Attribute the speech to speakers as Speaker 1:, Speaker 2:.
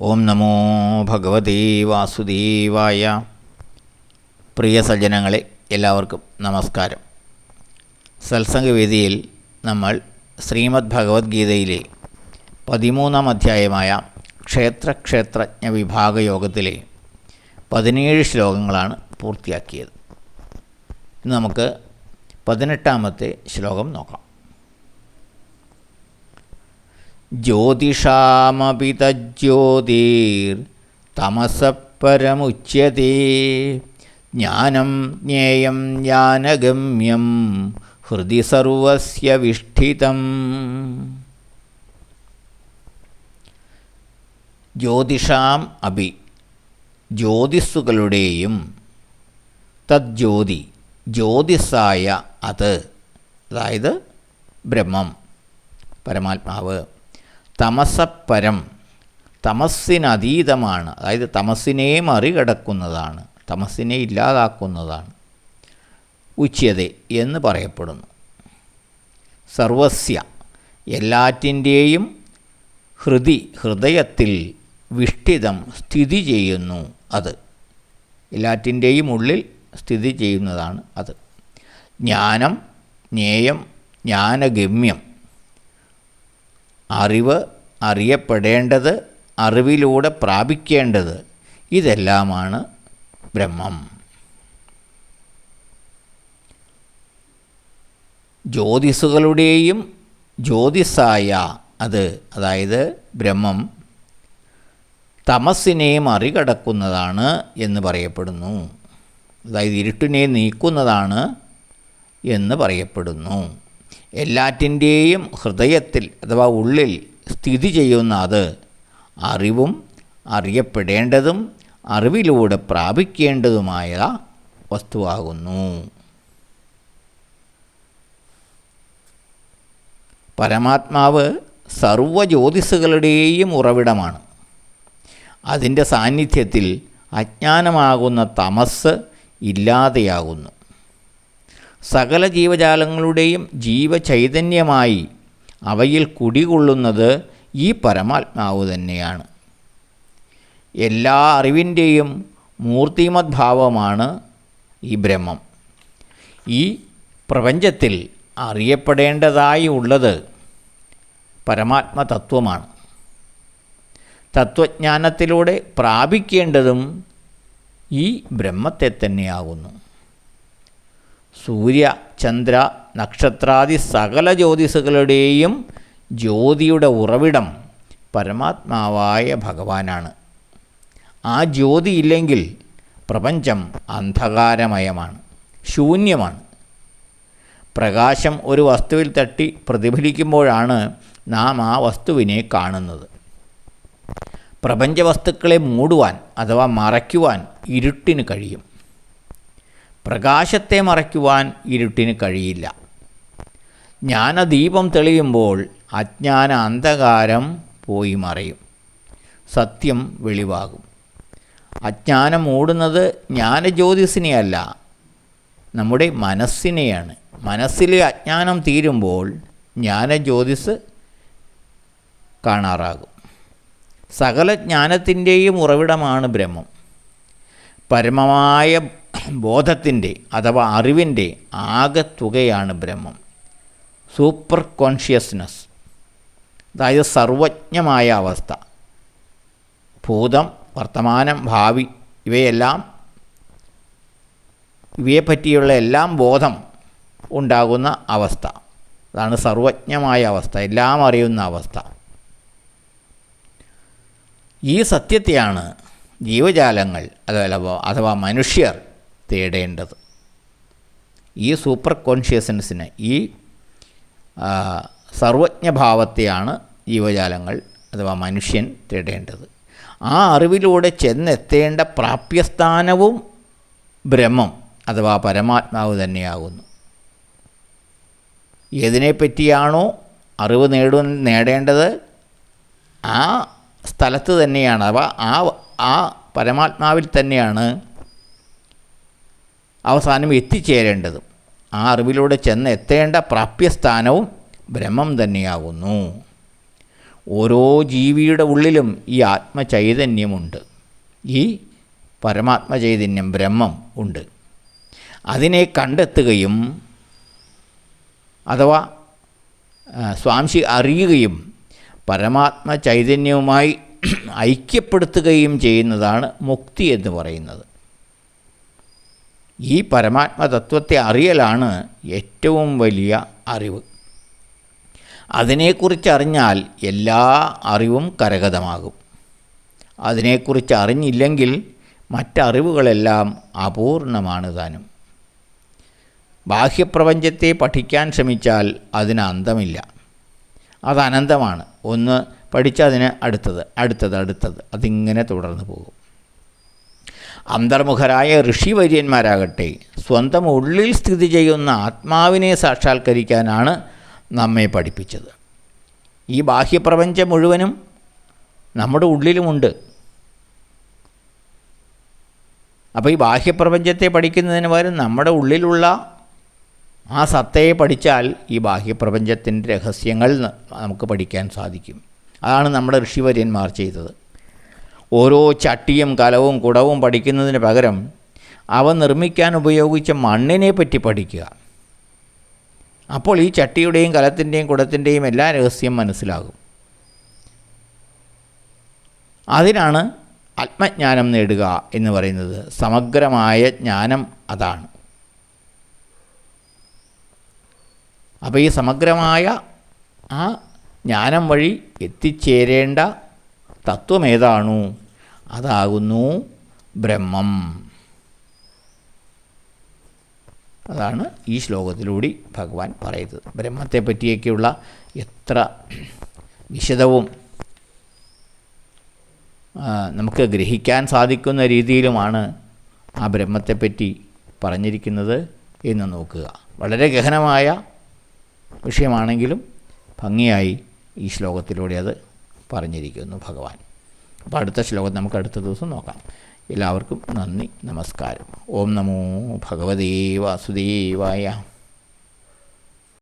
Speaker 1: ഓം നമോ ഭഗവതേ വാസുദേവായ. പ്രിയ സജ്ജനങ്ങളെ, എല്ലാവർക്കും നമസ്കാരം. സത്സംഗവേദിയിൽ നമ്മൾ ശ്രീമദ് ഭഗവത്ഗീതയിലെ 13-ാം അധ്യായമായ ക്ഷേത്രജ്ഞ വിഭാഗയോഗത്തിലെ 17 ശ്ലോകങ്ങളാണ് പൂർത്തിയാക്കിയത്. ഇന്ന് നമുക്ക് 18-ാമത്തെ ശ്ലോകം നോക്കാം. ജ്യോതിഷാമപി തജ്ജ്യോതിർതമസഃ പരമുച്യതേ ജ്ഞാനം ജ്ഞേയം ജ്ഞാനഗമ്യം ഹൃദി സർവസ്യ വിഷ്ഠിതം. ജ്യോതിഷാം അപി, ജ്യോതിസ്സുകളുടെയും, തജ്ജ്യോതി ജ്യോതിസായ അത്, അതായത് ബ്രഹ്മം പരമാത്മാവ്, തമസപ്പരം തമസ്സിനതീതമാണ്, അതായത് തമസ്സിനെ മറികടക്കുന്നതാണ്, തമസ്സിനെ ഇല്ലാതാക്കുന്നതാണ്. ഉച്യത എന്ന് പറയപ്പെടുന്നു. സർവസ്യ എല്ലാറ്റിൻ്റെയും, ഹൃദയത്തിൽ വിഷ്ഠിതം സ്ഥിതി ചെയ്യുന്നു അത്, എല്ലാറ്റിൻ്റെയും ഉള്ളിൽ സ്ഥിതി ചെയ്യുന്നതാണ് അത്. ജ്ഞാനം ജ്ഞേയം ജ്ഞാനഗമ്യം, അറിവ്, അറിയപ്പെടേണ്ടത്, അറിവിലൂടെ പ്രാപിക്കേണ്ടത്, ഇതെല്ലാമാണ് ബ്രഹ്മം. ജ്യോതിസുകളുടെയും ജ്യോതിസായ അത്, അതായത് ബ്രഹ്മം തമസ്സിനെ മറികടക്കുന്നതാണ് എന്ന് പറയപ്പെടുന്നു, അതായത് ഇരുട്ടിനെ നീക്കുന്നതാണ് എന്ന് പറയപ്പെടുന്നു. എല്ലാറ്റിൻ്റെയും ഹൃദയത്തിൽ അഥവാ ഉള്ളിൽ സ്ഥിതി ചെയ്യുന്ന അത് അറിവും, അറിയപ്പെടേണ്ടതും, അറിവിലൂടെ പ്രാപിക്കേണ്ടതുമായ വസ്തുവാകുന്നു. പരമാത്മാവ് സർവ്വജ്യോതിസുകളുടെയും ഉറവിടമാണ്. അതിൻ്റെ സാന്നിധ്യത്തിൽ അജ്ഞാനമാകുന്ന തമസ് ഇല്ലാതെയാകുന്നു. സകല ജീവജാലങ്ങളുടെയും ജീവചൈതന്യമായി അവയിൽ കുടികൊള്ളുന്നത് ഈ പരമാത്മാവ് തന്നെയാണ്. എല്ലാ അറിവിൻ്റെയും മൂർത്തിമദ്ഭാവമാണ് ഈ ബ്രഹ്മം. ഈ പ്രപഞ്ചത്തിൽ അറിയപ്പെടേണ്ടതായി ഉള്ളത് പരമാത്മതത്വമാണ്. തത്വജ്ഞാനത്തിലൂടെ പ്രാപിക്കേണ്ടതും ഈ ബ്രഹ്മത്തെ തന്നെയാകുന്നു. സൂര്യ, ചന്ദ്ര, നക്ഷത്രാദി സകല ജ്യോതിസുകളുടെയും ജ്യോതിയുടെ ഉറവിടം പരമാത്മാവായ ഭഗവാനാണ്. ആ ജ്യോതി ഇല്ലെങ്കിൽ പ്രപഞ്ചം അന്ധകാരമയമാണ്, ശൂന്യമാണ്. പ്രകാശം ഒരു വസ്തുവിൽ തട്ടി പ്രതിഫലിക്കുമ്പോഴാണ് നാം ആ വസ്തുവിനെ കാണുന്നത്. പ്രപഞ്ചവസ്തുക്കളെ മൂടുവാൻ അഥവാ മറയ്ക്കുവാൻ ഇരുട്ടിന് കഴിയും. പ്രകാശത്തെ മറയ്ക്കുവാൻ ഇരുട്ടിന് കഴിയില്ല. ജ്ഞാനദീപം തെളിയുമ്പോൾ അജ്ഞാന അന്ധകാരം പോയി മറയും, സത്യം വെളിവാകും. അജ്ഞാനം മൂടുന്നത് ജ്ഞാനജ്യോതിസിനെയല്ല, നമ്മുടെ മനസ്സിനെയാണ്. മനസ്സിലെ അജ്ഞാനം തീരുമ്പോൾ ജ്ഞാനജ്യോതിസ് കാണാറാകും. സകല ജ്ഞാനത്തിൻ്റെയും ഉറവിടമാണ് ബ്രഹ്മം. പരമമായ ബോധത്തിൻ്റെ അഥവാ അറിവിൻ്റെ ആകെത്തുകയാണ് ബ്രഹ്മം. സൂപ്പർ കോൺഷ്യസ്നസ്, അതായത് സർവജ്ഞമായ അവസ്ഥ. ഭൂതം, വർത്തമാനം, ഭാവി ഇവയെപ്പറ്റിയുള്ള എല്ലാം ബോധം ഉണ്ടാകുന്ന അവസ്ഥ. അതാണ് സർവജ്ഞമായ അവസ്ഥ, എല്ലാം അറിയുന്ന അവസ്ഥ. ഈ സത്യത്തെയാണ് ജീവജാലങ്ങൾ അഥവാ മനുഷ്യർ തേടേണ്ടത്. ഈ സൂപ്പർ കോൺഷ്യസ്നസ്സിന്, ഈ സർവജ്ഞഭാവത്തെയാണ് ജീവജാലങ്ങൾ അഥവാ മനുഷ്യൻ തേടേണ്ടത്. ആ അറിവിലൂടെ ചെന്നെത്തേണ്ട പ്രാപ്യസ്ഥാനവും ബ്രഹ്മം അഥവാ പരമാത്മാവ് തന്നെയാകുന്നു. ഏതിനെപ്പറ്റിയാണോ അറിവ് നേടേണ്ടത് ആ സ്ഥലത്ത് തന്നെയാണ്, അഥവാ ആ പരമാത്മാവിൽ തന്നെയാണ് അവസാനം എത്തിച്ചേരേണ്ടതും. ആ അറിവിലൂടെ ചെന്ന് എത്തേണ്ട പ്രാപ്യസ്ഥാനവും ബ്രഹ്മം തന്നെയാകുന്നു. ഓരോ ജീവിയുടെ ഉള്ളിലും ഈ ആത്മചൈതന്യമുണ്ട്. ഈ പരമാത്മചൈതന്യം, ബ്രഹ്മം ഉണ്ട്. അതിനെ കണ്ടെത്തുകയും അഥവാ സ്വാംശി അറിയുകയും പരമാത്മ ചൈതന്യവുമായി ഐക്യപ്പെടുത്തുകയും ചെയ്യുന്നതാണ് മുക്തി എന്ന് പറയുന്നത്. ഈ പരമാത്മതത്വത്തെ അറിയലാണ് ഏറ്റവും വലിയ അറിവ്. അതിനെക്കുറിച്ച് അറിഞ്ഞാൽ എല്ലാ അറിവും കരഗതമാകും. അതിനെക്കുറിച്ച് അറിഞ്ഞില്ലെങ്കിൽ മറ്ററിവുകളെല്ലാം അപൂർണമാണ് താനും. ബാഹ്യപ്രപഞ്ചത്തെ പഠിക്കാൻ ശ്രമിച്ചാൽ അതിന് അന്തമില്ല. അത് അനന്തമാണ്. ഒന്ന് പഠിച്ചതിന് അടുത്തത് അതിങ്ങനെ തുടർന്ന് പോകും. അന്തർമുഖരായ ഋഷിവര്യന്മാരാകട്ടെ സ്വന്തം ഉള്ളിൽ സ്ഥിതി ചെയ്യുന്ന ആത്മാവിനെ സാക്ഷാത്കരിക്കാനാണ് നമ്മെ പഠിപ്പിച്ചത്. ഈ ബാഹ്യപ്രപഞ്ചം മുഴുവനും നമ്മുടെ ഉള്ളിലുമുണ്ട്. അപ്പോൾ ഈ ബാഹ്യപ്രപഞ്ചത്തെ പഠിക്കുന്നതിന് പകരം നമ്മുടെ ഉള്ളിലുള്ള ആ സത്തയെ പഠിച്ചാൽ ഈ ബാഹ്യപ്രപഞ്ചത്തിൻ്റെ രഹസ്യങ്ങൾ നമുക്ക് പഠിക്കാൻ സാധിക്കും. അതാണ് നമ്മുടെ ഋഷിവര്യന്മാർ ചെയ്തത്. ഓരോ ചട്ടിയും കലവും കുടവും പഠിക്കുന്നതിന് പകരം അവ നിർമ്മിക്കാൻ ഉപയോഗിച്ച മണ്ണിനെ പറ്റി പഠിക്കുക. അപ്പോൾ ഈ ചട്ടിയുടെയും കലത്തിൻ്റെയും കുടത്തിൻ്റെയും എല്ലാ രഹസ്യം മനസ്സിലാകും. അതിനാണ് ആത്മജ്ഞാനം നേടുക എന്ന് പറയുന്നത്. സമഗ്രമായ ജ്ഞാനം അതാണ്. അപ്പോൾ ഈ സമഗ്രമായ ആ ജ്ഞാനം വഴി എത്തിച്ചേരേണ്ട തത്വമേതാണോ അതാകുന്നു ബ്രഹ്മം. അതാണ് ഈ ശ്ലോകത്തിലൂടെ ഭഗവാൻ പറയുന്നത്. ബ്രഹ്മത്തെ പറ്റിയൊക്കെയുള്ള എത്ര വിശദവും നമുക്ക് ഗ്രഹിക്കാൻ സാധിക്കുന്ന രീതിയിലുമാണ് ആ ബ്രഹ്മത്തെപ്പറ്റി പറഞ്ഞിരിക്കുന്നത് എന്ന് നോക്കുക. വളരെ ഗഹനമായ വിഷയമാണെങ്കിലും ഭംഗിയായി ഈ ശ്ലോകത്തിലൂടെ അത് പറഞ്ഞിരിക്കുന്നു ഭഗവാൻ. അപ്പോൾ അടുത്ത ശ്ലോകം നമുക്ക് അടുത്ത ദിവസം നോക്കാം. എല്ലാവർക്കും നന്ദി, നമസ്കാരം. ഓം നമോ ഭഗവതേ വാസുദേവായ.